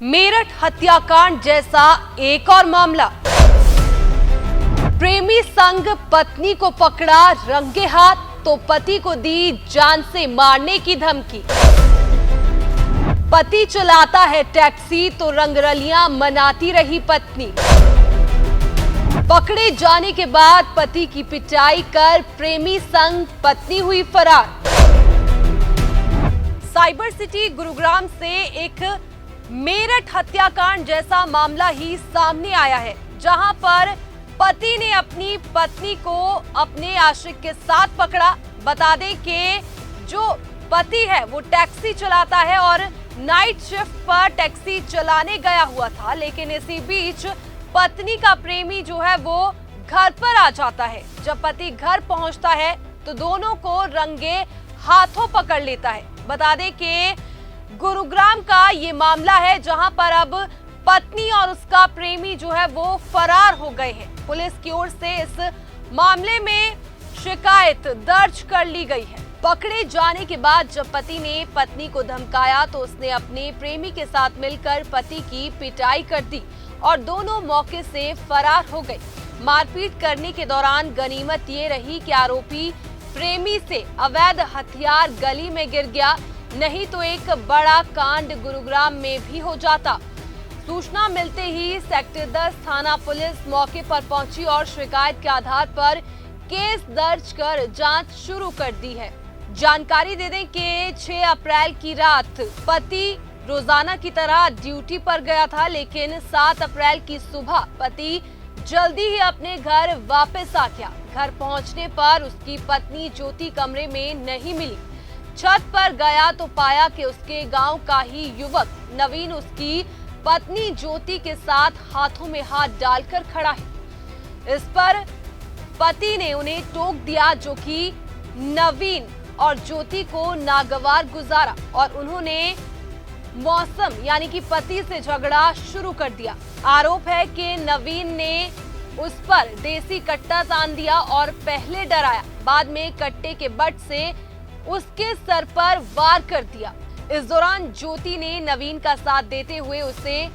मेरठ हत्याकांड जैसा एक और मामला। प्रेमी संग पत्नी को पकड़ा रंगे हाथ तो पति को दी जान से मारने की धमकी। पति चलाता है टैक्सी तो रंगरलियां मनाती रही पत्नी। पकड़े जाने के बाद पति की पिटाई कर प्रेमी संग पत्नी हुई फरार। साइबर सिटी गुरुग्राम से एक मेरठ हत्याकांड जैसा मामला ही सामने आया है, जहां पर पति ने अपनी पत्नी को अपने आशिक के साथ पकड़ा। बता दें कि जो पति है वो टैक्सी चलाता है और नाइट शिफ्ट पर टैक्सी चलाने गया हुआ था, लेकिन इसी बीच पत्नी का प्रेमी जो है वो घर पर आ जाता है। जब पति घर पहुंचता है तो दोनों को रंगे हाथों पकड़ लेता है। बता दें कि गुरुग्राम का ये मामला है, जहां पर अब पत्नी और उसका प्रेमी जो है वो फरार हो गए हैं। पुलिस की ओर से इस मामले में शिकायत दर्ज कर ली गई है। पकड़े जाने के बाद जब पति ने पत्नी को धमकाया तो उसने अपने प्रेमी के साथ मिलकर पति की पिटाई कर दी और दोनों मौके से फरार हो गए। मारपीट करने के दौरान गनीमत ये रही कि आरोपी प्रेमी से अवैध हथियार गली में गिर गया, नहीं तो एक बड़ा कांड गुरुग्राम में भी हो जाता। सूचना मिलते ही सेक्टर 10 थाना पुलिस मौके पर पहुंची और शिकायत के आधार पर केस दर्ज कर जांच शुरू कर दी है। जानकारी दे दें कि 6 अप्रैल की रात पति रोजाना की तरह ड्यूटी पर गया था, लेकिन 7 अप्रैल की सुबह पति जल्दी ही अपने घर वापस आ गया। घर पहुंचने पर उसकी पत्नी ज्योति कमरे में नहीं मिली। छत पर गया तो पाया कि उसके गांव का ही युवक नवीन उसकी पत्नी ज्योति के साथ हाथों में हाथ डालकर खड़ा है। इस पर पति ने उन्हें टोक दिया, जो कि नवीन और ज्योति को नागवार गुजारा और उन्होंने मौसम यानी कि पति से झगड़ा शुरू कर दिया। आरोप है कि नवीन ने उस पर देसी कट्टा तान दिया और पहले डराया, बाद में कट्टे के बट से उसके सर पर वार कर दिया। इस दौरान ज्योति ने नवीन का साथ देते हुए उसे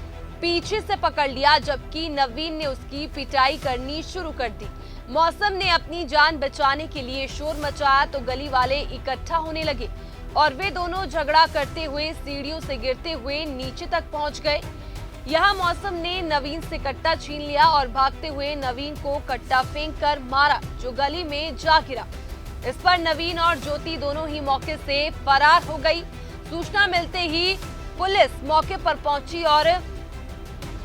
पीछे से पकड़ लिया, जबकि नवीन ने उसकी पिटाई करनी शुरू कर दी। मौसम ने अपनी जान बचाने के लिए शोर मचाया तो गली वाले इकट्ठा होने लगे और वे दोनों झगड़ा करते हुए सीढ़ियों से गिरते हुए नीचे तक पहुंच गए। यहाँ मौसम ने नवीन से कट्टा छीन लिया और भागते हुए नवीन को कट्टा फेंक कर मारा, जो गली में जा गिरा। इस पर नवीन और ज्योति दोनों ही मौके से फरार हो गई। सूचना मिलते ही पुलिस मौके पर पहुंची और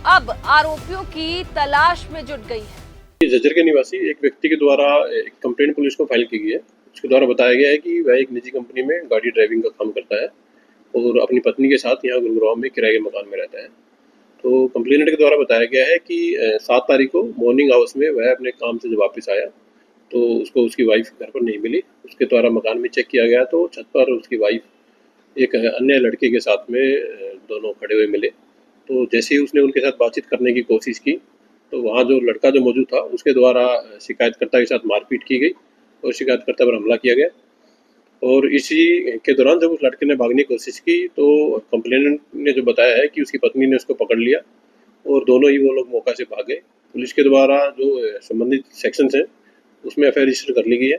अब आरोपियों की तलाश में जुट गई है। जज्जर के निवासी एक व्यक्ति के द्वारा एक कंप्लेंट पुलिस को फाइल की गई है। उसके द्वारा बताया गया है कि वह एक निजी कंपनी में गाड़ी ड्राइविंग का काम करता है और अपनी पत्नी के साथ यहाँ गुरुग्राम में किराए के मकान में रहता है। तो कंप्लेनेंट के द्वारा बताया गया है कि 7 तारीख को मॉर्निंग आवर्स में वह अपने काम से जब वापस आया तो उसको उसकी वाइफ घर पर नहीं मिली। उसके द्वारा मकान में चेक किया गया तो छत पर उसकी वाइफ एक अन्य लड़के के साथ में दोनों खड़े हुए मिले। तो जैसे ही उसने उनके साथ बातचीत करने की कोशिश की तो वहाँ जो लड़का जो मौजूद था उसके द्वारा शिकायतकर्ता के साथ मारपीट की गई और शिकायतकर्ता पर हमला किया गया। और इसी के दौरान जब उस लड़के ने भागने की कोशिश की तो कंप्लेनेंट ने जो बताया है कि उसकी पत्नी ने उसको पकड़ लिया और दोनों ही वो लोग मौका से भाग गए। पुलिस के द्वारा जो संबंधित सेक्शंस हैं उसमें एफआईआर रजिस्टर कर ली गई है।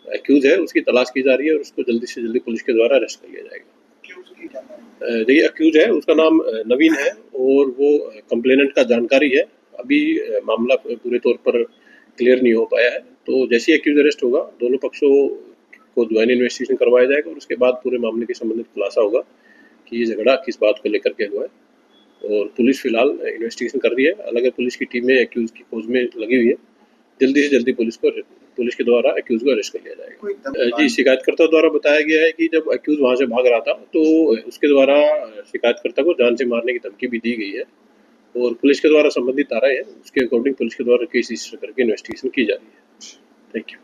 एक्यूज है उसकी तलाश की जा रही है और उसको जल्दी से जल्दी पुलिस के द्वारा अरेस्ट कर लिया जाएगा। देखिए, एक्यूज है उसका नाम नवीन है और वो कंप्लेनेंट का जानकारी है। अभी मामला पूरे तौर पर क्लियर नहीं हो पाया है। तो जैसे ही एक्यूज अरेस्ट होगा दोनों पक्षों को ज्वाइंट इन्वेस्टिगेशन करवाया जाएगा और उसके बाद पूरे मामले के संबंधित खुलासा होगा कि ये झगड़ा किस बात को लेकर के हुआ है। और पुलिस फिलहाल इन्वेस्टिगेशन कर रही है। अलग अलग पुलिस की टीमें एक्यूज की खोज में लगी हुई है। जल्दी से जल्दी पुलिस के द्वारा एक्यूज को अरेस्ट कर लिया जाएगा। जी, शिकायतकर्ता द्वारा बताया गया है कि जब एक्यूज वहां से भाग रहा था तो उसके द्वारा शिकायतकर्ता को जान से मारने की धमकी भी दी गई है और पुलिस के द्वारा संबंधित धाराएं हैं उसके अकॉर्डिंग पुलिस के द्वारा केस रजिस्टर करके इन्वेस्टिगेशन की जा रही है। Thank you.